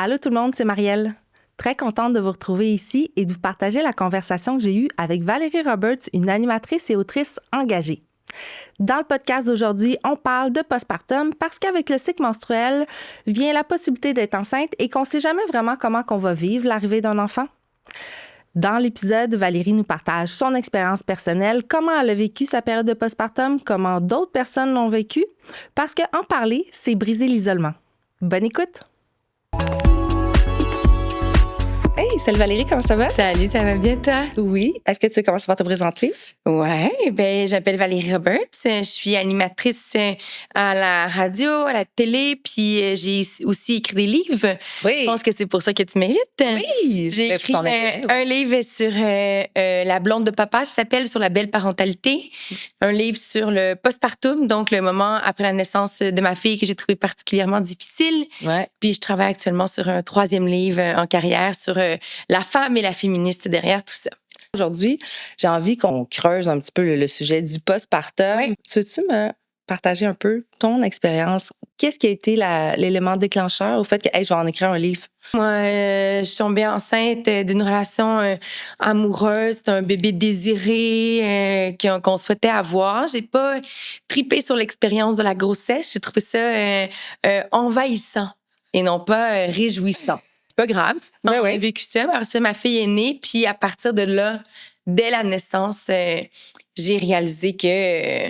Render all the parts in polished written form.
Allô tout le monde, c'est Marielle. Très contente de vous retrouver ici et de vous partager la conversation que j'ai eue avec Valérie Roberts, une animatrice et autrice engagée. Dans le podcast d'aujourd'hui, on parle de postpartum parce qu'avec le cycle menstruel vient la possibilité d'être enceinte et qu'on ne sait jamais vraiment comment qu'on va vivre l'arrivée d'un enfant. Dans l'épisode, Valérie nous partage son expérience personnelle, comment elle a vécu sa période de postpartum, comment d'autres personnes l'ont vécu, parce qu'en parler, c'est briser l'isolement. Bonne écoute! Hey, salut Valérie, comment ça va? Salut, ça va bien toi? Oui. Est-ce que tu veux commencer par te présenter? Ouais, j'appelle Valérie Roberts. Je suis animatrice à la radio, à la télé, puis j'ai aussi écrit des livres. Oui. Je pense que c'est pour ça que tu m'invites. Oui. J'ai écrit un livre sur la blonde de papa, ça s'appelle Sur la belle parentalité. Un livre sur le postpartum, donc le moment après la naissance de ma fille que j'ai trouvé particulièrement difficile. Ouais. Puis je travaille actuellement sur un 3e livre en carrière sur la femme et la féministe derrière tout ça. Aujourd'hui, j'ai envie qu'on creuse un petit peu le sujet du postpartum. Oui. Tu veux-tu me partager un peu ton expérience? Qu'est-ce qui a été l'élément déclencheur au fait que je vais en écrire un livre? Moi, je suis tombée enceinte d'une relation amoureuse, d'un bébé désiré qu'on souhaitait avoir. J'ai pas tripé sur l'expérience de la grossesse. J'ai trouvé ça envahissant et non pas réjouissant. C'est pas grave. J'ai vécu ça. Après ça, ma fille est née. Puis à partir de là, dès la naissance, j'ai réalisé que...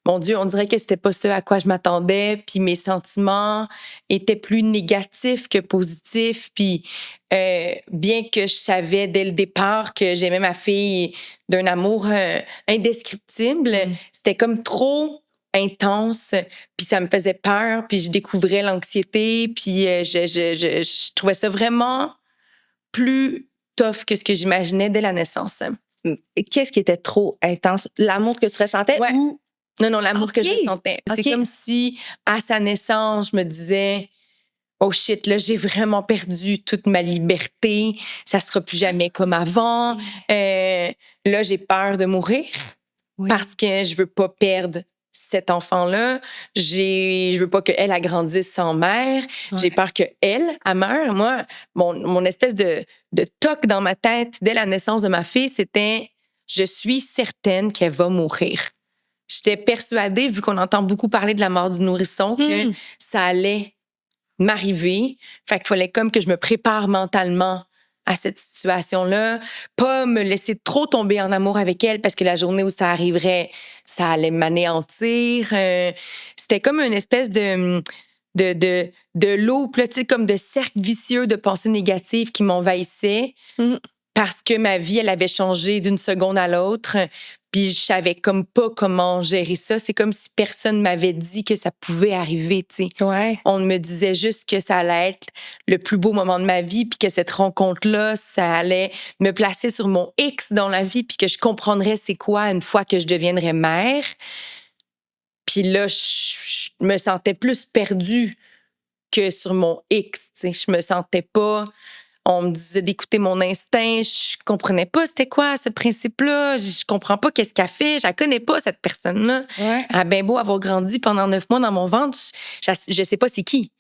mon Dieu, on dirait que c'était pas ce à quoi je m'attendais, puis mes sentiments étaient plus négatifs que positifs, puis bien que je savais dès le départ que j'aimais ma fille d'un amour indescriptible, c'était comme trop intense, puis ça me faisait peur, puis je découvrais l'anxiété, puis je trouvais ça vraiment plus tough que ce que j'imaginais dès la naissance. Qu'est-ce qui était trop intense? L'amour que tu ressentais ou... Non, l'amour que je sentais. C'est comme si, à sa naissance, je me disais, oh shit, là, j'ai vraiment perdu toute ma liberté. Ça sera plus jamais comme avant. Là, j'ai peur de mourir parce que je veux pas perdre cet enfant-là. Je veux pas qu'elle agrandisse sans mère. J'ai peur qu'elle meure. Moi, mon espèce de toc dans ma tête dès la naissance de ma fille, c'était, je suis certaine qu'elle va mourir. J'étais persuadée, vu qu'on entend beaucoup parler de la mort du nourrisson, que ça allait m'arriver. Fait qu'il fallait comme que je me prépare mentalement à cette situation-là, pas me laisser trop tomber en amour avec elle parce que la journée où ça arriverait, ça allait m'anéantir. C'était comme une espèce de loup, là, tu sais, comme de cercle vicieux de pensées négatives qui m'envahissaient parce que ma vie, elle avait changé d'une seconde à l'autre. Puis je savais comme pas comment gérer ça. C'est comme si personne m'avait dit que ça pouvait arriver, tu sais. Ouais. On me disait juste que ça allait être le plus beau moment de ma vie, puis que cette rencontre-là, ça allait me placer sur mon X dans la vie, puis que je comprendrais c'est quoi une fois que je deviendrais mère. Puis là, je me sentais plus perdue que sur mon X, tu sais. Je me sentais pas... On me disait d'écouter mon instinct. Je comprenais pas c'était quoi ce principe-là. Je comprends pas qu'est-ce qu'elle fait. Je la connais pas, cette personne-là. Ouais. Elle a bien beau avoir grandi pendant 9 mois dans mon ventre. Je sais pas c'est qui. Tu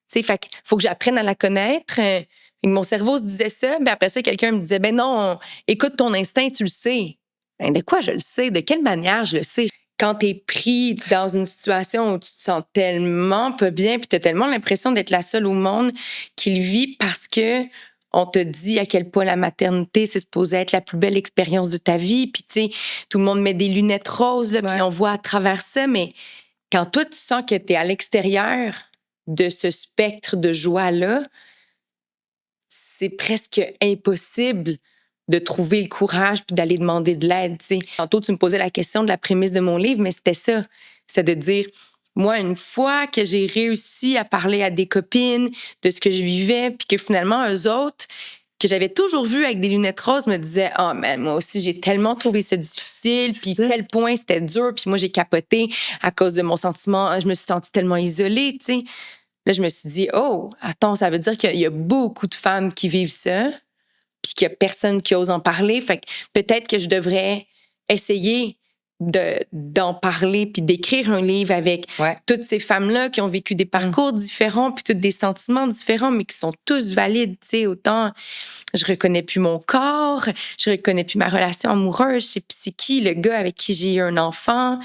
sais, fait qu'il faut que j'apprenne à la connaître. Et mon cerveau se disait ça. Ben après ça, quelqu'un me disait, ben non, écoute ton instinct, tu le sais. Ben de quoi je le sais? De quelle manière je le sais? Quand t'es pris dans une situation où tu te sens tellement pas bien puis t'as tellement l'impression d'être la seule au monde qui le vit parce que on te dit à quel point la maternité, c'est supposé être la plus belle expérience de ta vie. Puis, tu sais, tout le monde met des lunettes roses, là, puis on voit à travers ça. Mais quand toi, tu sens que tu es à l'extérieur de ce spectre de joie-là, c'est presque impossible de trouver le courage puis d'aller demander de l'aide, tu sais. Tantôt, tu me posais la question de la prémisse de mon livre, mais c'était ça. C'est de dire... Moi, une fois que j'ai réussi à parler à des copines de ce que je vivais, puis que finalement, eux autres, que j'avais toujours vu avec des lunettes roses, me disaient « Ah, mais moi aussi, j'ai tellement trouvé ça difficile, puis quel point c'était dur, puis moi, j'ai capoté à cause de mon sentiment, je me suis sentie tellement isolée, tu sais. » Là, je me suis dit « Oh, attends, ça veut dire qu'il y a beaucoup de femmes qui vivent ça, puis qu'il y a personne qui ose en parler, fait que peut-être que je devrais essayer d'en parler puis d'écrire un livre avec toutes ces femmes-là qui ont vécu des parcours différents puis tous des sentiments différents mais qui sont tous valides, tu sais, autant je reconnais plus mon corps, je reconnais plus ma relation amoureuse, je sais plus c'est qui le gars avec qui j'ai eu un enfant,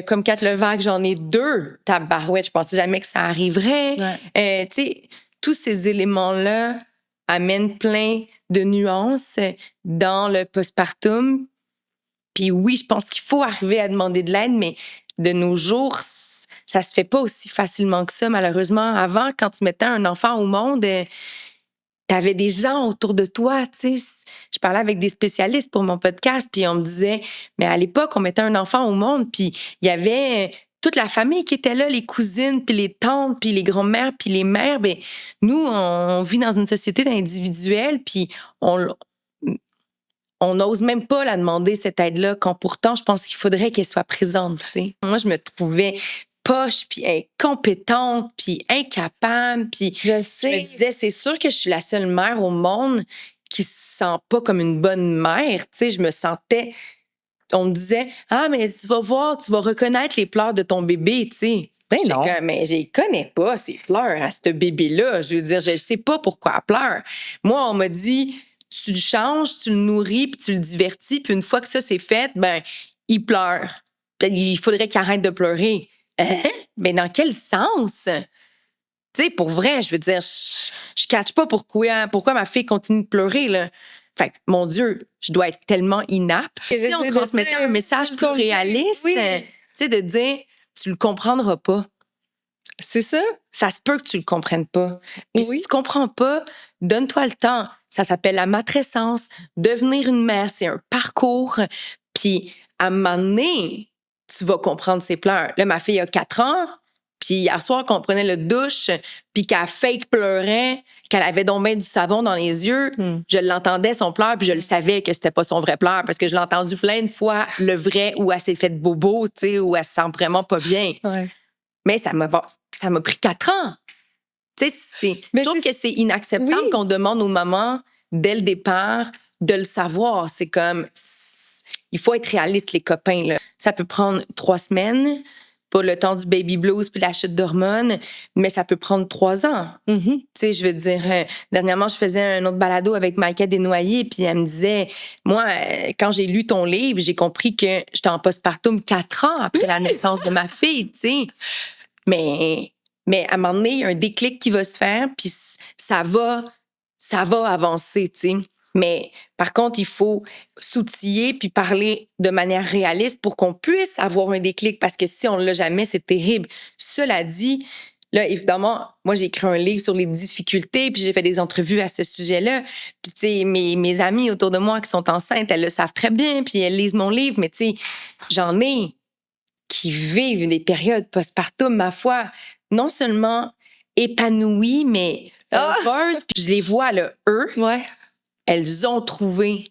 comme Kat Levac, j'en ai 2, tabarouette, je pensais jamais que ça arriverait, tu sais, tous ces éléments-là amènent plein de nuances dans le postpartum. Puis oui, je pense qu'il faut arriver à demander de l'aide, mais de nos jours, ça se fait pas aussi facilement que ça, malheureusement. Avant, quand tu mettais un enfant au monde, t'avais des gens autour de toi, tu sais. Je parlais avec des spécialistes pour mon podcast, puis on me disait, mais à l'époque, on mettait un enfant au monde, puis il y avait toute la famille qui était là, les cousines, puis les tantes, puis les grands-mères, puis les mères. Ben, nous, on vit dans une société d'individuels, puis on n'ose même pas la demander, cette aide-là, quand pourtant, je pense qu'il faudrait qu'elle soit présente, tu sais. Moi, je me trouvais poche, puis incompétente, puis incapable, puis je me disais, c'est sûr que je suis la seule mère au monde qui se sent pas comme une bonne mère, tu sais. Je me sentais... On me disait, mais tu vas voir, tu vas reconnaître les pleurs de ton bébé, tu sais. Ben non. Mais je les connais pas, ces pleurs à ce bébé-là. Je veux dire, je sais pas pourquoi elle pleure. Moi, on m'a dit... Tu le changes, tu le nourris, puis tu le divertis, puis une fois que ça, c'est fait, ben, il pleure. Il faudrait qu'il arrête de pleurer. Mais dans quel sens? Tu sais, pour vrai, je veux dire, je catch pas pourquoi ma fille continue de pleurer, là. Fait que, mon Dieu, je dois être tellement inapte. Si on transmettait un message plus réaliste, tu sais, de dire, tu le comprendras pas. C'est ça. Ça se peut que tu le comprennes pas. Puis si tu comprends pas, donne-toi le temps. Ça s'appelle la matrescence. Devenir une mère, c'est un parcours. Puis à un moment donné, tu vas comprendre ses pleurs. Là, ma fille a 4 ans. Puis hier soir, quand on prenait le douche, puis qu'elle fake pleurait, qu'elle avait donc bien du savon dans les yeux, je l'entendais, son pleur, puis je le savais que c'était pas son vrai pleur, parce que je l'ai entendu plein de fois, le vrai, où elle s'est faite bobo, tu sais, où elle se sent vraiment pas bien. Ouais. Mais ça m'a pris 4 ans. Tu sais, je trouve que c'est inacceptable qu'on demande aux mamans, dès le départ, de le savoir. C'est comme, il faut être réaliste, les copains, là. Ça peut prendre 3 semaines, pas le temps du baby blues puis la chute d'hormones, mais ça peut prendre 3 ans. Tu sais, je veux dire, dernièrement, je faisais un autre balado avec Maïka Desnoyers, puis elle me disait, moi, quand j'ai lu ton livre, j'ai compris que j'étais en postpartum 4 ans après la naissance de ma fille, tu sais. Mais à un moment donné, il y a un déclic qui va se faire, puis ça va avancer, tu sais. Mais par contre, il faut s'outiller puis parler de manière réaliste pour qu'on puisse avoir un déclic, parce que si on ne l'a jamais, c'est terrible. Cela dit, là, évidemment, moi, j'ai écrit un livre sur les difficultés, puis j'ai fait des entrevues à ce sujet-là. Puis, tu sais, mes amies autour de moi qui sont enceintes, elles le savent très bien, puis elles lisent mon livre, mais tu sais, j'en ai qui vivent des périodes postpartum, ma foi, non seulement épanouies, mais heureuses. Puis je les vois, là, eux, elles ont trouvé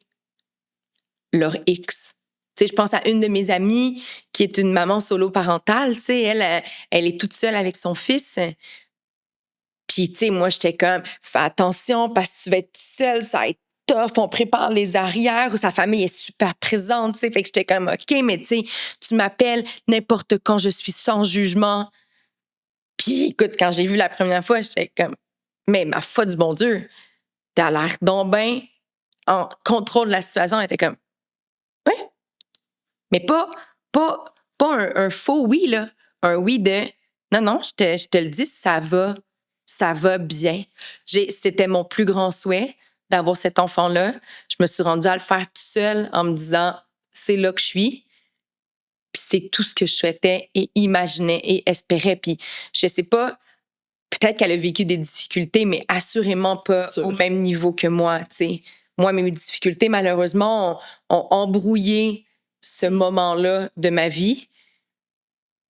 leur X. Tu sais, je pense à une de mes amies qui est une maman solo parentale. Tu sais, elle est toute seule avec son fils. Puis, tu sais, moi, j'étais comme, fais attention parce que tu vas être seule, ça va être tough, on prépare les arrières, où sa famille est super présente, tu sais. Fait que j'étais comme, OK, mais tu sais, tu m'appelles n'importe quand, je suis sans jugement. Puis, écoute, quand je l'ai vu la première fois, j'étais comme, mais ma foi du bon Dieu, t'as l'air donc bien en contrôle de la situation. Elle était comme, ouais, mais pas un faux oui, là. Un oui de, non, je te le dis, ça va bien. C'était mon plus grand souhait d'avoir cet enfant-là. Je me suis rendue à le faire toute seule en me disant, c'est là que je suis. Puis c'est tout ce que je souhaitais et imaginais et espérais. Puis je sais pas, peut-être qu'elle a vécu des difficultés, mais assurément pas au même niveau que moi, tu sais. Moi, mes difficultés, malheureusement, ont embrouillé ce moment-là de ma vie.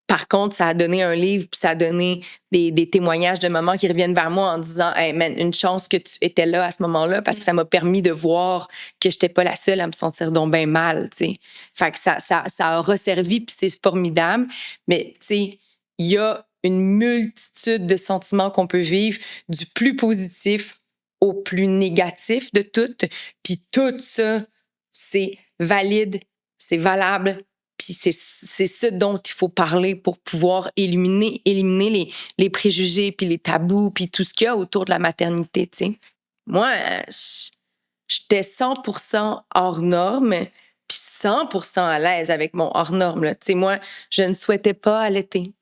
Par contre, ça a donné un livre, puis ça a donné des témoignages de mamans qui reviennent vers moi en disant, hey man, une chance que tu étais là à ce moment-là, parce que ça m'a permis de voir que j'étais pas la seule à me sentir donc bien mal, tu sais. Fait que ça a resservi, puis c'est formidable. Mais tu sais, il y a une multitude de sentiments qu'on peut vivre, du plus positif au plus négatif de tout. Puis tout ça, c'est valide c'est valable. Puis c'est ce dont il faut parler pour pouvoir éliminer les préjugés, puis les tabous, puis tout ce qu'il y a autour de la maternité, tu sais. Moi, j'étais 100% hors norme, puis 100% à l'aise avec mon hors norme, là. Tu sais, moi, je ne souhaitais pas allaiter.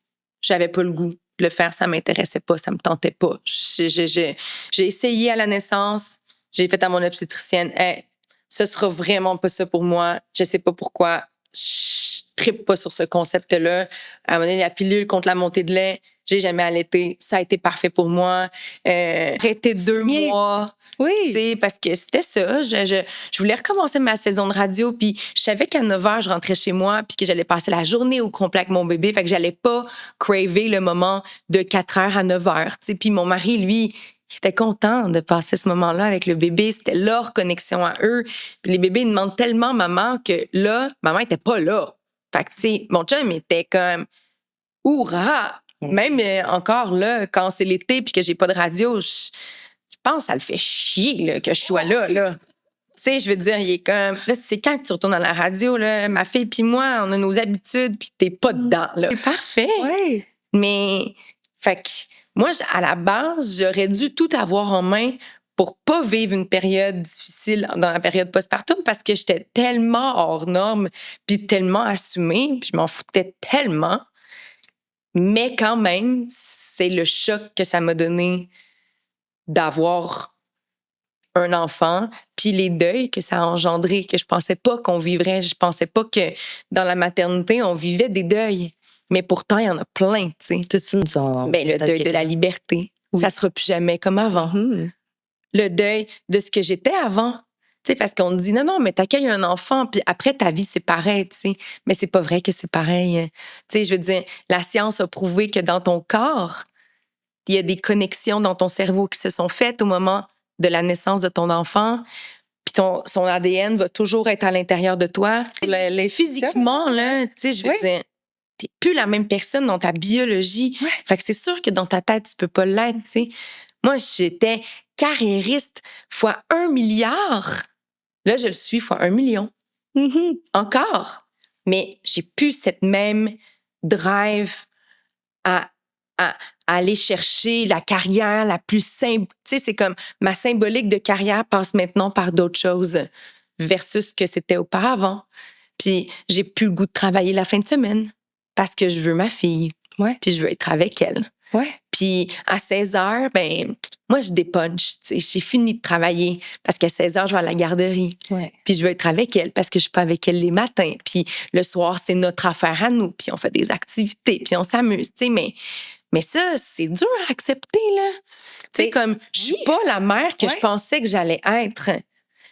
J'avais pas le goût de le faire, ça m'intéressait pas, ça me tentait pas. J'ai essayé à la naissance, j'ai fait à mon obstétricienne, hey, ce sera vraiment pas ça pour moi, je sais pas pourquoi. Je trippe pas sur ce concept-là. À un moment donné, la pilule contre la montée de lait, j'ai jamais allaité. Ça a été parfait pour moi. Arrêté 2 mois. Oui. Tu sais, parce que c'était ça. Je voulais recommencer ma saison de radio, puis je savais qu'à 9 h, je rentrais chez moi, puis que j'allais passer la journée au complet avec mon bébé. Fait que j'allais pas craver le moment de 4 h à 9 h. Tu sais, puis mon mari, lui, il était content de passer ce moment-là avec le bébé. C'était leur connexion à eux. Puis les bébés, ils demandent tellement maman que là, maman était pas là. Fait que, tu sais, mon chum était comme « Hourra! » Même encore là, quand c'est l'été puis que j'ai pas de radio, je pense que ça le fait chier là, que je sois là. Tu sais, je veux dire, il est comme... Là, tu sais, quand tu retournes dans la radio, là, ma fille puis moi, on a nos habitudes puis t'es pas dedans. Là. C'est parfait. Oui. Mais, fait que moi, à la base, j'aurais dû tout avoir en main pour pas vivre une période difficile dans la période postpartum parce que j'étais tellement hors norme puis tellement assumée puis je m'en foutais tellement. Mais quand même, c'est le choc que ça m'a donné d'avoir un enfant puis les deuils que ça a engendré, que je pensais pas qu'on vivrait. Je pensais pas que dans la maternité, on vivait des deuils. Mais pourtant, il y en a plein, tu sais. Le deuil de la liberté. Oui. Ça sera plus jamais comme avant. Mm-hmm. Le deuil de ce que j'étais avant. Tu sais, parce qu'on dit, non, mais t'accueilles un enfant, puis après, ta vie, c'est pareil, tu sais. Mais c'est pas vrai que c'est pareil. Tu sais, je veux dire, la science a prouvé que dans ton corps, il y a des connexions dans ton cerveau qui se sont faites au moment de la naissance de ton enfant. Puis son ADN va toujours être à l'intérieur de toi. Physiquement, là, tu sais, je veux dire, t'es plus la même personne dans ta biologie. Ouais. Fait que c'est sûr que dans ta tête, tu peux pas l'être, tu sais. Moi, j'étais carriériste fois 1 milliard. Là, je le suis fois 1 million. Mm-hmm. Encore. Mais j'ai plus cette même drive à aller chercher la carrière la plus simple. Tu sais, c'est comme ma symbolique de carrière passe maintenant par d'autres choses versus ce que c'était auparavant. Puis j'ai plus le goût de travailler la fin de semaine parce que je veux ma fille. Ouais. Puis je veux être avec elle. Ouais. Puis à 16 h, ben moi, je dépunch. J'ai fini de travailler parce qu'à 16 h, je vais à la garderie. Ouais. Puis je veux être avec elle parce que je suis pas avec elle les matins. Puis le soir, c'est notre affaire à nous. Puis on fait des activités, puis on s'amuse. Mais ça, c'est dur à accepter, là. Tu sais, comme, je suis pas la mère que je pensais que j'allais être.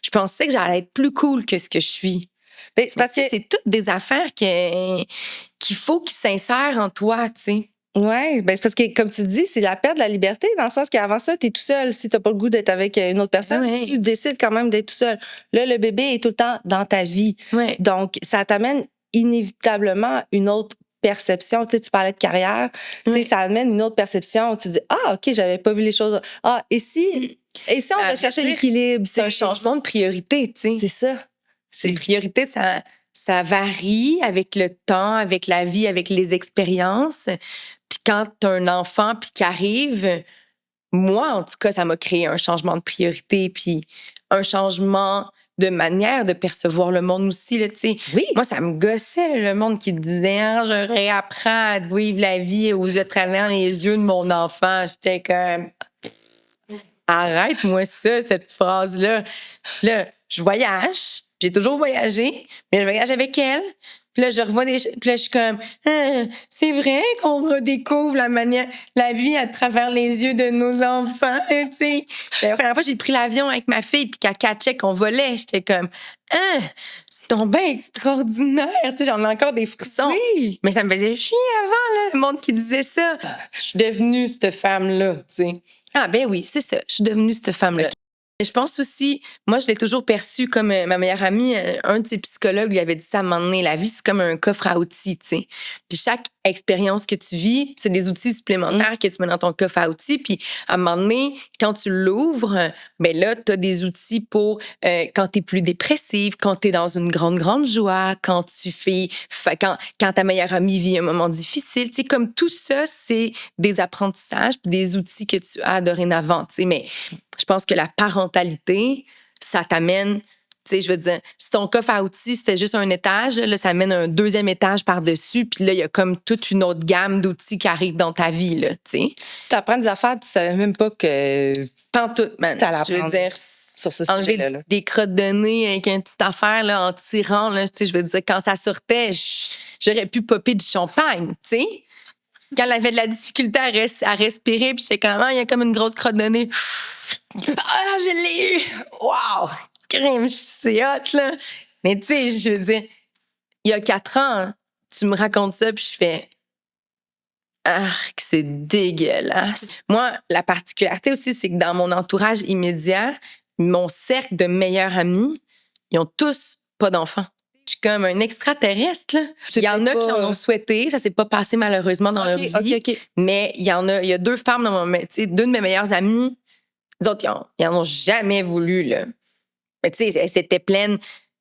Je pensais que j'allais être plus cool que ce que je suis. Ben, c'est parce que c'est toutes des affaires qu'il faut qu'ils s'insèrent en toi, tu sais. Oui, ben c'est parce que, comme tu dis, c'est la perte de la liberté, dans le sens qu'avant ça, tu es tout seul. Si tu n'as pas le goût d'être avec une autre personne, tu décides quand même d'être tout seul. Là, le bébé est tout le temps dans ta vie. Ouais. Donc, ça t'amène inévitablement une autre perception. Tu sais, tu parlais de carrière. Tu sais, ça amène une autre perception. Tu dis, ah, OK, j'avais pas vu les choses. Ah, et si on va chercher l'équilibre? C'est un changement de priorité, tu sais. C'est ça. Les priorités, ça varie avec le temps, avec la vie, avec les expériences. Puis quand tu as un enfant puis qui arrive, moi, en tout cas, ça m'a créé un changement de priorité puis un changement de manière de percevoir le monde aussi. Là, oui. Moi, ça me gossait le monde qui disait « je réapprends à vivre la vie à travers les yeux de mon enfant. » J'étais comme « arrête-moi ça, cette phrase-là. » Là, je voyage. J'ai toujours voyagé, mais je voyage avec elle. Puis là, je revois puis là, je suis comme, c'est vrai qu'on redécouvre la vie à travers les yeux de nos enfants, tu sais. La première fois, j'ai pris l'avion avec ma fille, puis qu'elle catchait qu'on volait, j'étais comme, c'est donc bien extraordinaire, tu sais, j'en ai encore des frissons. Oui. Mais ça me faisait chier avant, là, le monde qui disait ça. Je suis devenue cette femme-là, tu sais. Ah, ben oui, c'est ça, je suis devenue cette femme-là. Mais je pense aussi, moi, je l'ai toujours perçu comme ma meilleure amie, un de ses psychologues lui avait dit ça à un moment donné, la vie, c'est comme un coffre à outils, tu sais. Puis chaque expérience que tu vis, c'est des outils supplémentaires que tu mets dans ton coffre à outils. Puis à un moment donné, quand tu l'ouvres, ben là, tu as des outils pour quand tu es plus dépressive, quand tu es dans une grande, grande joie, quand quand ta meilleure amie vit un moment difficile. Tu sais, comme tout ça, c'est des apprentissages, puis des outils que tu as dorénavant, tu sais. Mais je pense que la parentalité, ça t'amène, tu sais, je veux dire, si ton coffre à outils, c'était juste un étage, là, ça amène un deuxième étage par-dessus, puis là, il y a comme toute une autre gamme d'outils qui arrivent dans ta vie, là, tu sais. T'apprends des affaires, tu savais même pas que Pantoute, man. t'allais Je veux dire, sur ce enlever sujet-là. des crottes de nez avec une petite affaire, là, en tirant, là, tu sais, je veux dire, quand ça sortait, j'aurais pu popper du champagne, tu sais. Quand elle avait de la difficulté à respirer, puis j'étais comme, il y a comme une grosse crotte de nez. Ah, je l'ai eu! Wow! Crème, c'est hot, là. Mais tu sais, je veux dire, il y a 4 ans, tu me racontes ça, puis je fais, que c'est dégueulasse. Moi, la particularité aussi, c'est que dans mon entourage immédiat, mon cercle de meilleurs amis, ils ont tous pas d'enfants. Je suis comme un extraterrestre, là. Il y en a qui en ont souhaité. Ça s'est pas passé malheureusement dans leur vie. Mais il y a 2 femmes dans mon... Tu sais, 2 de mes meilleures amies, les autres, ils en ont jamais voulu, là. Mais tu sais, elles étaient pleines.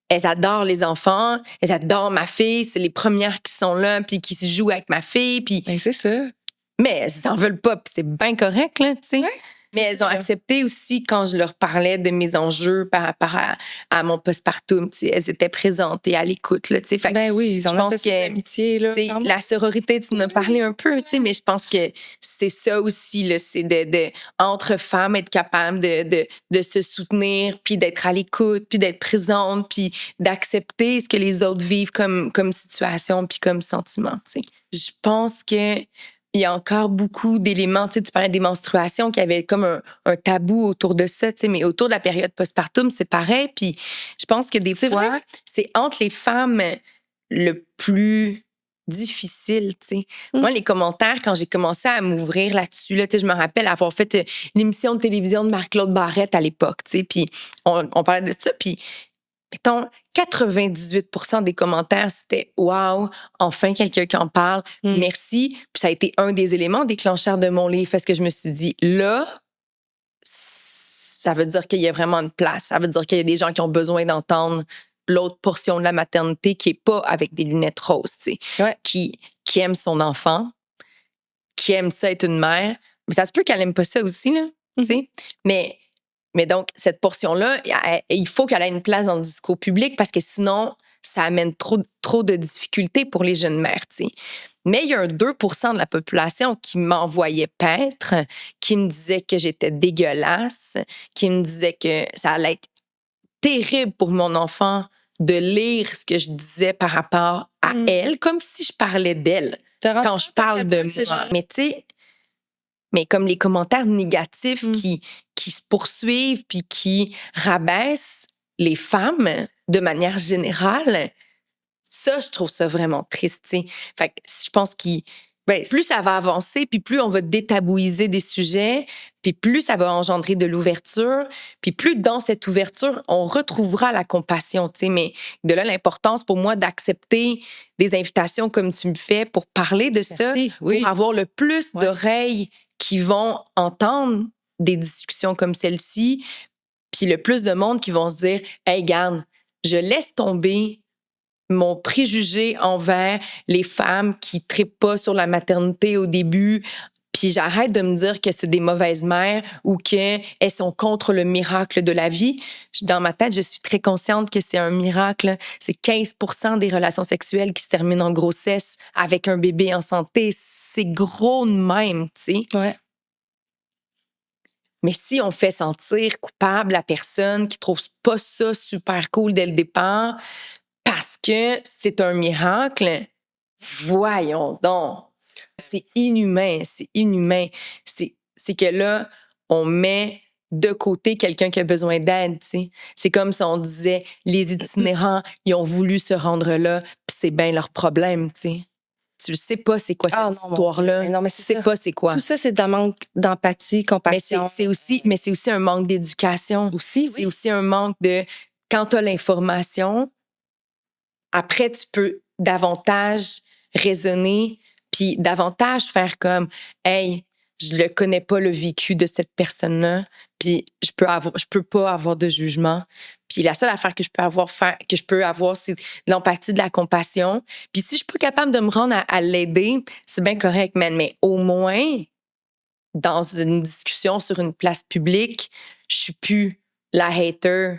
Elles adorent les enfants. Elles adorent ma fille. C'est les premières qui sont là puis qui se jouent avec ma fille. Puis... Ben, c'est ça. Mais elles s'en veulent pas, puis c'est bien correct, là, tu sais. Ouais, mais elles ont accepté aussi quand je leur parlais de mes enjeux par rapport à mon postpartum, tu sais. Elles étaient présentes et à l'écoute, là, tu sais. Ben oui, ils ont apprécié l'amitié, là. La sororité, tu en as parlé un peu, tu sais, mais je pense que c'est ça aussi, là, c'est entre femmes, être capable de se soutenir, puis d'être à l'écoute, puis d'être présente, puis d'accepter ce que les autres vivent comme situation, puis comme sentiment, tu sais. Je pense que il y a encore beaucoup d'éléments. Tu sais, tu parlais des menstruations, qu'il y avait comme un tabou autour de ça, tu sais, mais autour de la période postpartum, c'est pareil. Puis je pense que des fois, c'est entre les femmes le plus difficile, tu sais. Moi, les commentaires, quand j'ai commencé à m'ouvrir là-dessus, là, tu sais, je me rappelle avoir fait l'émission de télévision de Marc-Claude Barrette à l'époque, tu sais, puis on parlait de ça, puis mettons, 98% des commentaires, c'était « Wow, enfin quelqu'un qui en parle, merci ». Puis ça a été un des éléments déclencheurs de mon livre parce que je me suis dit, là, ça veut dire qu'il y a vraiment une place. Ça veut dire qu'il y a des gens qui ont besoin d'entendre l'autre portion de la maternité qui est pas avec des lunettes roses, tu sais, qui aime son enfant, qui aime ça être une mère. Mais ça se peut qu'elle aime pas ça aussi, là, tu sais. Mais donc, cette portion-là, il faut qu'elle ait une place dans le discours public parce que sinon, ça amène trop de difficultés pour les jeunes mères, tu sais. Mais il y a un 2% de la population qui m'envoyait paître, qui me disait que j'étais dégueulasse, qui me disait que ça allait être terrible pour mon enfant de lire ce que je disais par rapport à elle, comme si je parlais d'elle quand je parle de moi. Mais tu sais, mais comme les commentaires négatifs qui se poursuivent puis qui rabaissent les femmes de manière générale, ça, je trouve ça vraiment triste, t'sais. Fait que je pense plus ça va avancer, puis plus on va détabouiser des sujets, puis plus ça va engendrer de l'ouverture, puis plus dans cette ouverture, on retrouvera la compassion, tu sais. Mais de là, l'importance pour moi d'accepter des invitations comme tu me fais pour parler de ça, pour avoir le plus d'oreilles qui vont entendre des discussions comme celle-ci, puis le plus de monde qui vont se dire « Hey, garde, je laisse tomber mon préjugé envers les femmes qui trippent pas sur la maternité au début, puis j'arrête de me dire que c'est des mauvaises mères ou qu'elles sont contre le miracle de la vie. » Dans ma tête, je suis très consciente que c'est un miracle. C'est 15% des relations sexuelles qui se terminent en grossesse avec un bébé en santé. C'est gros de même, tu sais. Ouais. Mais si on fait sentir coupable la personne qui trouve pas ça super cool dès le départ parce que c'est un miracle, voyons donc. C'est inhumain, c'est inhumain. C'est que là, on met de côté quelqu'un qui a besoin d'aide, tu sais. C'est comme si on disait, les itinérants, ils ont voulu se rendre là, puis c'est bien leur problème, tu sais. tu le sais pas c'est quoi cette histoire-là. Non, mais tu sais pas c'est quoi. Tout ça, c'est d'un manque d'empathie, compassion. Mais c'est aussi un manque d'éducation. Aussi, oui. C'est aussi un manque de... Quand tu as l'information, après, tu peux davantage raisonner puis davantage faire comme « Hey, je le connais pas le vécu de cette personne-là, puis je peux pas avoir de jugement. Puis la seule affaire que je peux avoir, c'est l'empathie, de la compassion. Puis si je suis pas capable de me rendre à l'aider, c'est bien correct, man, mais au moins, dans une discussion sur une place publique, je suis plus la hater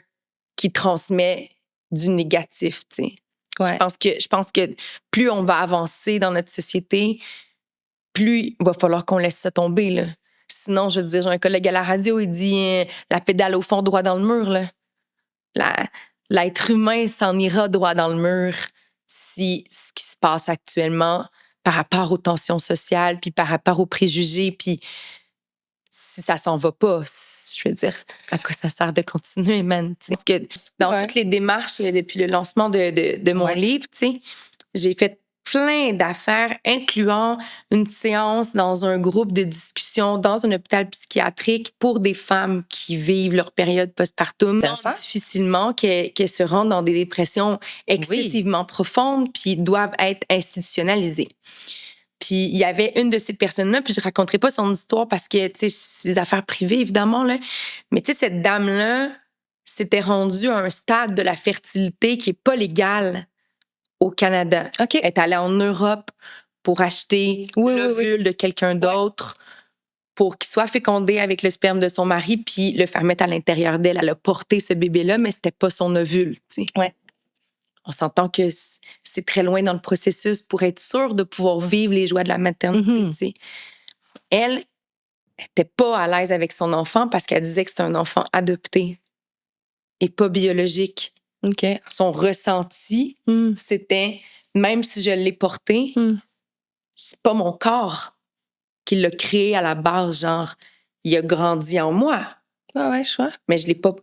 qui transmet du négatif, tu sais. Ouais. Je pense que plus on va avancer dans notre société, plus il va falloir qu'on laisse ça tomber, là. Sinon, je veux dire, j'ai un collègue à la radio, il dit la pédale au fond droit dans le mur, là. L'être humain s'en ira droit dans le mur si ce qui se passe actuellement par rapport aux tensions sociales, puis par rapport aux préjugés, puis si ça s'en va pas, je veux dire, à quoi ça sert de continuer, man? T'sais? Parce que dans toutes les démarches, depuis le lancement de mon livre, j'ai fait plein d'affaires, incluant une séance dans un groupe de discussion dans un hôpital psychiatrique pour des femmes qui vivent leur période postpartum difficilement, qui se rendent dans des dépressions excessivement profondes, puis doivent être institutionnalisées. Puis il y avait une de ces personnes-là, puis je raconterai pas son histoire parce que, tu sais, c'est des affaires privées, évidemment, là. Mais tu sais, cette dame-là s'était rendue à un stade de la fertilité qui est pas légal au Canada. Okay. Elle est allée en Europe pour acheter l'ovule de quelqu'un d'autre pour qu'il soit fécondé avec le sperme de son mari, puis le faire mettre à l'intérieur d'elle. Elle a porté ce bébé-là, mais c'était pas son ovule, tu sais. Ouais. On s'entend que c'est très loin dans le processus pour être sûr de pouvoir vivre les joies de la maternité, tu sais. Elle était pas à l'aise avec son enfant parce qu'elle disait que c'était un enfant adopté et pas biologique. OK. Son ressenti, c'était, même si je l'ai porté, c'est pas mon corps qui l'a créé à la base, genre, il a grandi en moi. Ah ouais, je vois. Mais je l'ai pas...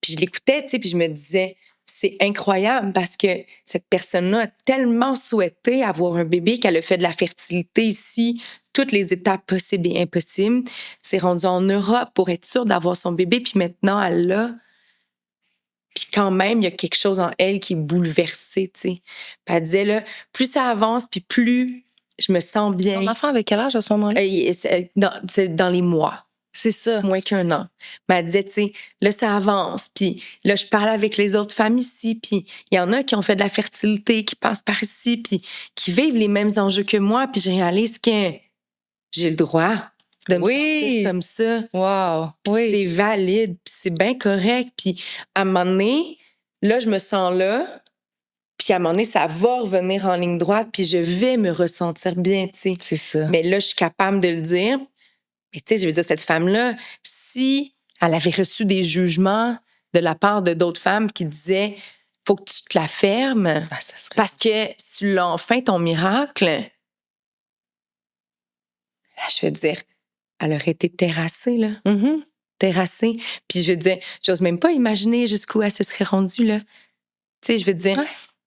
Puis je l'écoutais, tu sais, puis je me disais, c'est incroyable parce que cette personne-là a tellement souhaité avoir un bébé qu'elle a fait de la fertilité ici, toutes les étapes possibles et impossibles. S'est rendue en Europe pour être sûre d'avoir son bébé, puis maintenant, elle l'a. Puis quand même, il y a quelque chose en elle qui est bouleversé, tu sais. Puis elle disait, là, plus ça avance, puis plus je me sens bien. Son enfant avait quel âge à ce moment-là? C'est dans les mois. C'est ça. Moins qu'1 an. Mais elle disait, tu sais, là, ça avance. Puis là, je parle avec les autres femmes ici. Puis il y en a qui ont fait de la fertilité, qui passent par ici, puis qui vivent les mêmes enjeux que moi. Puis je réalise que j'ai le droit de me sentir comme ça. Wow. Oui. C'est valide, puis c'est bien correct. Puis à un moment donné, là, je me sens là. Puis à un moment donné, ça va revenir en ligne droite, puis je vais me ressentir bien, tu sais. C'est ça. Mais là, je suis capable de le dire. Mais tu sais, je veux dire, cette femme-là, si elle avait reçu des jugements de la part de d'autres femmes qui disaient « Faut que tu te la fermes parce que si tu l'as enfin ton miracle », là, je veux dire, elle aurait été terrassée, là. Terrassée. Puis je veux dire, j'ose même pas imaginer jusqu'où elle se serait rendue, là. Tu sais, je veux dire,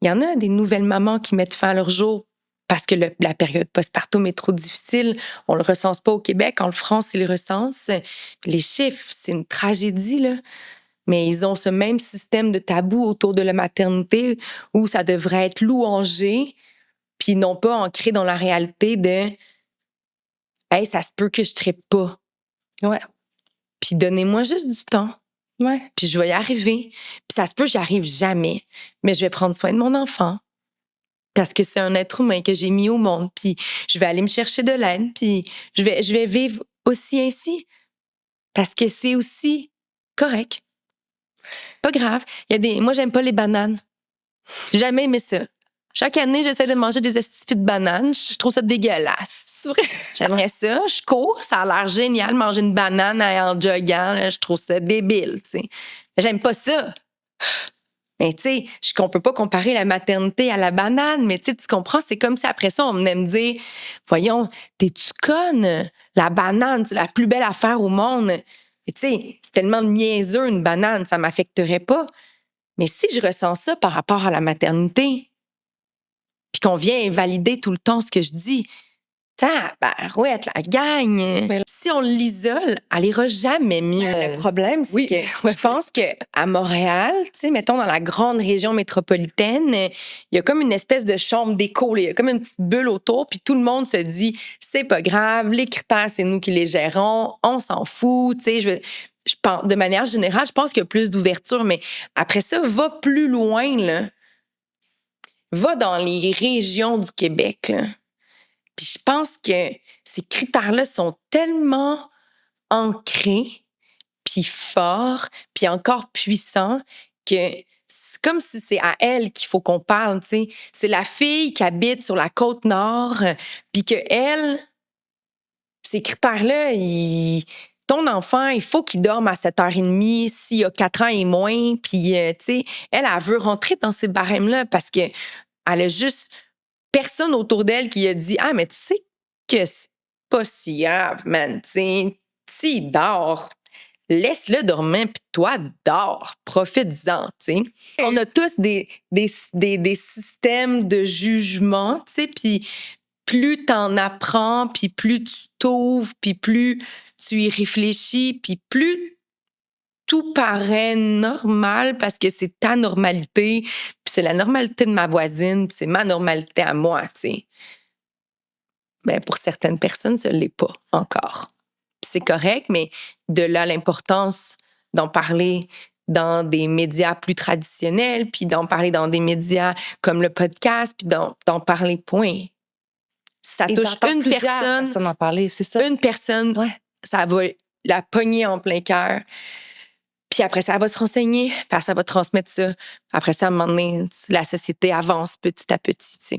il y en a des nouvelles mamans qui mettent fin à leur jour parce que la période postpartum est trop difficile. On le recense pas au Québec. En France, ils le recensent. Les chiffres, c'est une tragédie, là. Mais ils ont ce même système de tabou autour de la maternité où ça devrait être louangé, puis non pas ancré dans la réalité de « Hey, ça se peut que je trippe pas. » Ouais. Puis donnez-moi juste du temps. Ouais. Puis je vais y arriver. Puis ça se peut, j'y arrive jamais. Mais je vais prendre soin de mon enfant. Parce que c'est un être humain que j'ai mis au monde, puis je vais aller me chercher de l'aide, puis je vais vivre aussi ainsi. Parce que c'est aussi correct. Pas grave. Moi, j'aime pas les bananes. J'ai jamais aimé ça. Chaque année, j'essaie de manger des estifis de bananes. Je trouve ça dégueulasse. C'est vrai. J'aimerais ça. Je cours. Ça a l'air génial, manger une banane en joguant. Là, je trouve ça débile, tu sais. Mais j'aime pas ça. Mais tu sais, on peut pas comparer la maternité à la banane, mais tu comprends, c'est comme si après ça, on venait me dire, voyons, t'es-tu conne? La banane, c'est la plus belle affaire au monde. Mais tu sais, c'est tellement niaiseux, une banane, ça m'affecterait pas. Mais si je ressens ça par rapport à la maternité, puis qu'on vient invalider tout le temps ce que je dis. Tabarouette, la gagne. Si on l'isole, elle ira jamais mieux. Le problème, c'est que je pense qu'à Montréal, tu sais, mettons dans la grande région métropolitaine, il y a comme une espèce de chambre d'écho. Il y a comme une petite bulle autour, puis tout le monde se dit, c'est pas grave, les critères, c'est nous qui les gérons, on s'en fout. Tu sais, je pense, de manière générale, je pense qu'il y a plus d'ouverture, mais après ça, va plus loin, là. Va dans les régions du Québec, là. Puis je pense que ces critères-là sont tellement ancrés, puis forts, puis encore puissants, que c'est comme si c'est à elle qu'il faut qu'on parle, tu sais. C'est la fille qui habite sur la Côte-Nord, puis que elle, ces critères-là, ton enfant, il faut qu'il dorme à 7h30 s'il a 4 ans et moins, puis, tu sais, elle veut rentrer dans ces barèmes-là parce que elle a juste personne autour d'elle qui a dit « Ah, mais tu sais que c'est pas si grave, man. S'il dort, laisse-le dormir, puis toi, dors. Profite-en, tu sais. » On a tous des systèmes de jugement, tu sais, puis plus t'en apprends, puis plus tu t'ouvres, puis plus tu y réfléchis, puis plus tout paraît normal parce que c'est ta normalité, puis c'est la normalité de ma voisine, puis c'est ma normalité à moi, tu sais. Ben, pour certaines personnes, ça ne l'est pas encore. Puis c'est correct, mais de là l'importance d'en parler dans des médias plus traditionnels, puis d'en parler dans des médias comme le podcast, puis d'en parler, point. Ça touche une personne. En parler, c'est ça. Une personne, ça va la pogner en plein cœur. Puis après ça, elle va se renseigner, puis ça va transmettre ça. Après ça, à un moment donné, la société avance petit à petit, tu sais.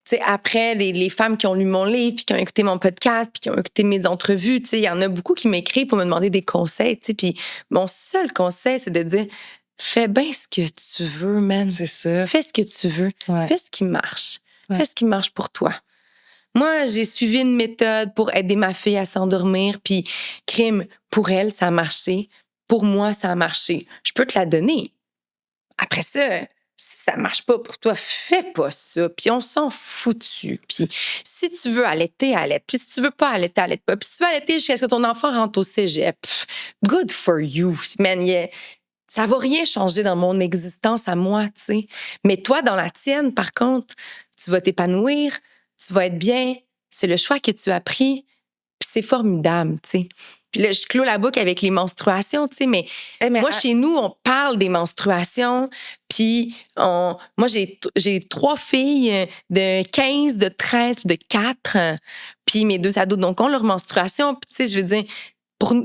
Tu sais, après, les femmes qui ont lu mon livre, puis qui ont écouté mon podcast, puis qui ont écouté mes entrevues, tu sais, il y en a beaucoup qui m'écrivent pour me demander des conseils, tu sais. Puis mon seul conseil, c'est de dire, fais bien ce que tu veux, man. C'est ça. Fais ce que tu veux. Ouais. Fais ce qui marche. Fais ce qui marche pour toi. Moi, j'ai suivi une méthode pour aider ma fille à s'endormir, puis crime, pour elle, ça a marché. Pour moi, ça a marché. Je peux te la donner. Après ça, si ça marche pas pour toi, fais pas ça. Puis on s'en foutu. Puis si tu veux allaiter, allaite. Puis si tu veux pas allaiter, allaite pas. Puis si tu veux allaiter jusqu'à ce que ton enfant rentre au cégep, good for you, man. Ça va rien changer dans mon existence à moi, tu sais. Mais toi, dans la tienne, par contre, tu vas t'épanouir, tu vas être bien. C'est le choix que tu as pris. Puis c'est formidable, tu sais. Puis là, je clôt la boucle avec les menstruations, tu sais, mais moi, chez nous, on parle des menstruations, puis moi, j'ai 3 filles de 15, de 13, de 4, puis mes 2 ados, donc ont leur menstruation, puis tu sais, je veux dire,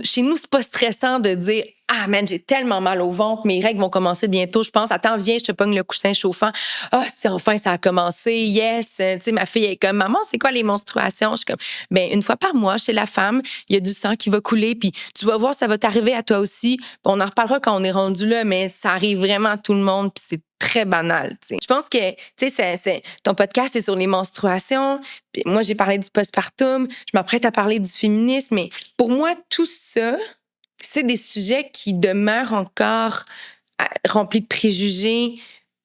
chez nous, c'est pas stressant de dire « Ah, man, j'ai tellement mal au ventre, mes règles vont commencer bientôt, je pense. Attends, viens, je te pogne le coussin chauffant. Ah, c'est enfin, ça a commencé. Yes. » Tu sais, ma fille est comme « Maman, c'est quoi les menstruations? » Je suis comme « Ben, une fois par mois, chez la femme, il y a du sang qui va couler, puis tu vas voir, ça va t'arriver à toi aussi. On en reparlera quand on est rendu là, mais ça arrive vraiment à tout le monde, puis c'est très banal, tu sais. Je pense que, tu sais, ton podcast est sur les menstruations. Puis moi, j'ai parlé du postpartum. Je m'apprête à parler du féminisme. Mais pour moi, tout ça, c'est des sujets qui demeurent encore remplis de préjugés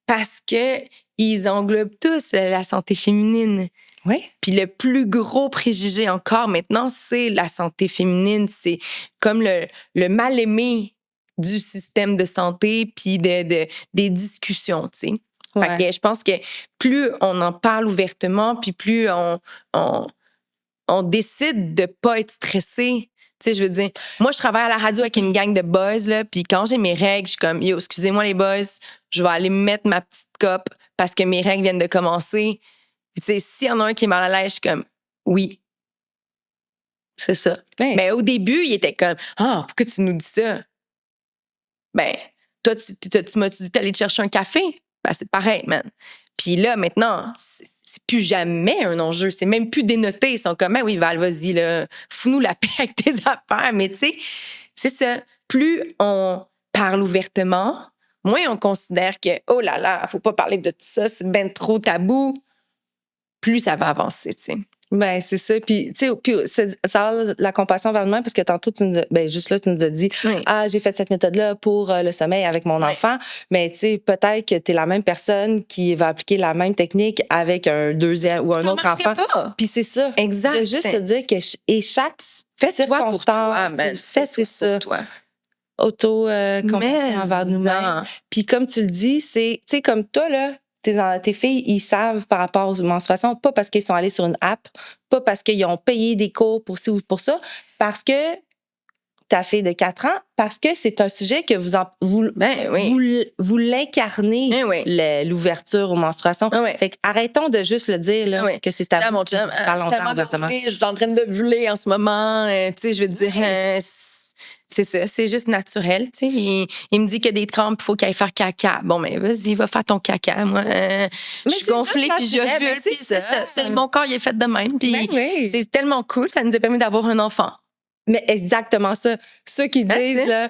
parce que ils englobent tous la santé féminine. Oui. Puis le plus gros préjugé encore maintenant, c'est la santé féminine. C'est comme le mal-aimé du système de santé puis des discussions, tu sais. Ouais. Fait que je pense que plus on en parle ouvertement puis plus on décide de pas être stressé. Tu sais, je veux dire, moi, je travaille à la radio avec une gang de boys, là, puis quand j'ai mes règles, je suis comme, yo, excusez-moi les boys, je vais aller me mettre ma petite cope parce que mes règles viennent de commencer. Puis, tu sais, s'il y en a un qui est mal à l'aise, je suis comme, oui. C'est ça. Ouais. Mais au début, il était comme, ah, pourquoi tu nous dis ça? Ben, toi, tu m'as dit d'aller te chercher un café? Ben, c'est pareil, man. Puis là, maintenant, c'est plus jamais un enjeu. C'est même plus dénoté. Ils sont comme, ben oui, Val, vas-y, là, fous-nous la paix avec tes affaires. Mais tu sais, c'est ça. Plus on parle ouvertement, moins on considère que, oh là là, faut pas parler de ça, c'est ben trop tabou. Plus ça va avancer, tu sais. Ben, c'est ça. Puis, tu sais, ça a la compassion vers nous-mêmes, parce que tantôt, juste là, tu nous as dit, j'ai fait cette méthode-là pour le sommeil avec mon enfant. Mais, tu sais, peut-être que tu es la même personne qui va appliquer la même technique avec un deuxième ou un autre enfant. Puis c'est ça. Exact. De juste te dire que chaque circonstance, c'est ça. Toi. Auto-compassion envers nous-mêmes. Puis comme tu le dis, c'est, tu sais, comme toi, là, tes filles, ils savent par rapport aux menstruations, pas parce qu'ils sont allés sur une app, pas parce qu'ils ont payé des cours pour ci ou pour ça, parce que ta fille de 4 ans, parce que c'est un sujet que vous l'incarnez, l'ouverture aux menstruations. Fait qu'arrêtons de juste le dire là, que c'est tabou. Mon chum, parlons-en ouvertement. Je suis en train de voler en ce moment. Tu sais, je veux dire... c'est ça, c'est juste naturel, tu sais. Il me dit qu'il y a des crampes, il faut qu'il aille faire caca. Bon, mais vas-y, va faire ton caca. Moi, je suis gonflée, puis je vule, puis c'est ça. Mon corps, il est fait de même. Puis c'est tellement cool, ça nous a permis d'avoir un enfant. Mais exactement ça. Ceux qui disent, là,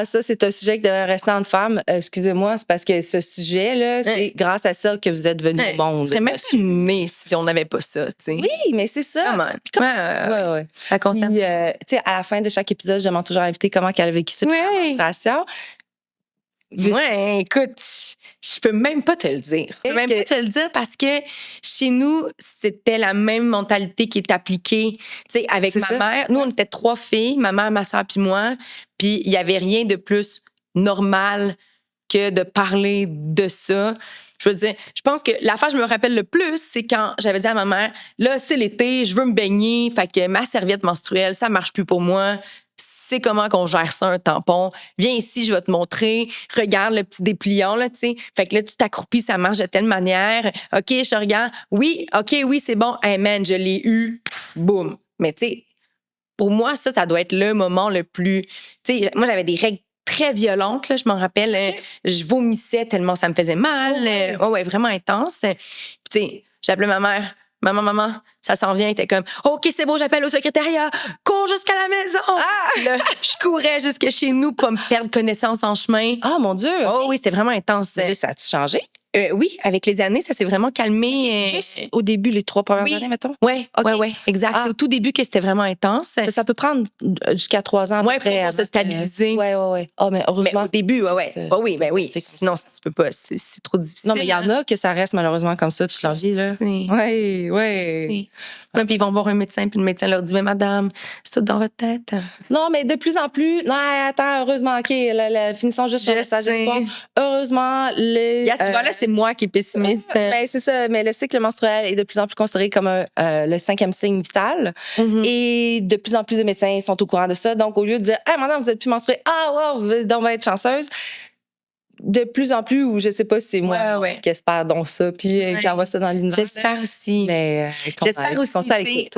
ça, c'est un sujet qui devrait rester entre femmes, excusez-moi, c'est parce que ce sujet-là, c'est grâce à ça que vous êtes venus au monde. Tu serais même née si on n'avait pas ça, tu sais. Oui, mais c'est ça. Ça concerne. Tu sais, à la fin de chaque épisode, je demande toujours à l'invité comment elle a vécu sa menstruation. Ouais, écoute, je peux même pas te le dire. Je peux même pas te le dire parce que chez nous, c'était la même mentalité qui est appliquée, tu sais, avec ma mère. Nous, on était 3 filles, ma mère, ma soeur puis moi, puis il y avait rien de plus normal que de parler de ça. Je veux dire, je pense que l'affaire que je me rappelle le plus, c'est quand j'avais dit à ma mère, là, c'est l'été, je veux me baigner, fait que ma serviette menstruelle, ça marche plus pour moi. C'est comment qu'on gère ça, un tampon. Viens ici, je vais te montrer. Regarde le petit dépliant, là, tu sais. Fait que là, tu t'accroupis, ça marche de telle manière. OK, je regarde. Oui, OK, oui, c'est bon. Hey, man, je l'ai eu. Boum. Mais, tu sais, pour moi, ça doit être le moment le plus... Tu sais, moi, j'avais des règles très violentes, là, je m'en rappelle. Je vomissais tellement ça me faisait mal. Vraiment intense. Puis, tu sais, j'appelais ma mère. Maman, ça s'en vient. Elle était comme, OK, c'est bon, j'appelle au secrétariat. Cours jusqu'à la maison. Là, je courais jusqu'à chez nous pour pas me perdre connaissance en chemin. Ah, mon Dieu. Oh oui, c'était vraiment intense. Là, ça a-tu changé? Oui, avec les années, ça s'est vraiment calmé. Juste au début, les 3 premières années, mettons? Oui, exact. C'est au tout début que c'était vraiment intense. Ça peut prendre jusqu'à 3 ans après pour se stabiliser. Oui. Oh, mais heureusement. Mais au début, oui. Sinon, tu peux pas. C'est trop difficile. Non, mais il y en a que ça reste malheureusement comme ça toute leur vie, là. Oui. Puis ils vont voir un médecin, puis le médecin leur dit, mais madame, c'est tout dans votre tête. Non, mais de plus en plus. Non, attends, heureusement, OK, finissons juste sur le message d'espoir. Heureusement, tu vois, là, c'est moi qui est pessimiste. Ben, c'est ça, mais le cycle menstruel est de plus en plus considéré comme le 5e signe vital. Et de plus en plus de médecins sont au courant de ça. Donc, au lieu de dire, hey, madame, vous êtes plus menstruée, wow, vous devez être chanceuse. De plus en plus, ou je sais pas si c'est moi qui espère donc ça, puis qui envoie ça dans l'univers. J'espère aussi. Mais j'espère aussi.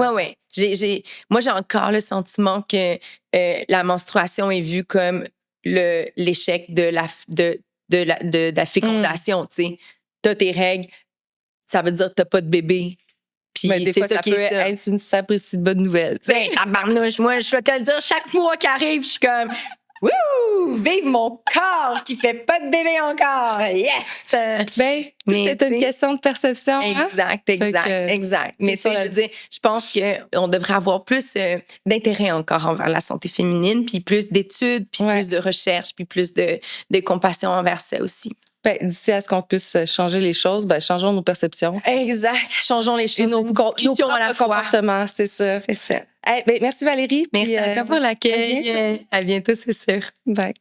Moi, j'ai encore le sentiment que la menstruation est vue comme l'échec de la fécondation, tu sais. T'as tes règles, ça veut dire que t'as pas de bébé. Puis des fois, ça peut être une sapristi bonne nouvelle. Ben, tabarnouche, moi, je vais te le dire, chaque mois qui arrive, je suis comme... Wouh! Vive mon corps qui fait pas de bébé encore! Yes! Ben, tout est une question de perception. Exact. Mais tu sais, je veux dire, je pense qu'on devrait avoir plus d'intérêt encore envers la santé féminine, puis plus d'études, puis plus de recherches, puis plus de compassion envers ça aussi. Ben, d'ici à ce qu'on puisse changer les choses, changeons nos perceptions. Exact. Changeons les choses. Et nos propres comportements, c'est ça. C'est ça. Merci Valérie. Merci à toi pour l'accueil. À bientôt, c'est sûr. Bye.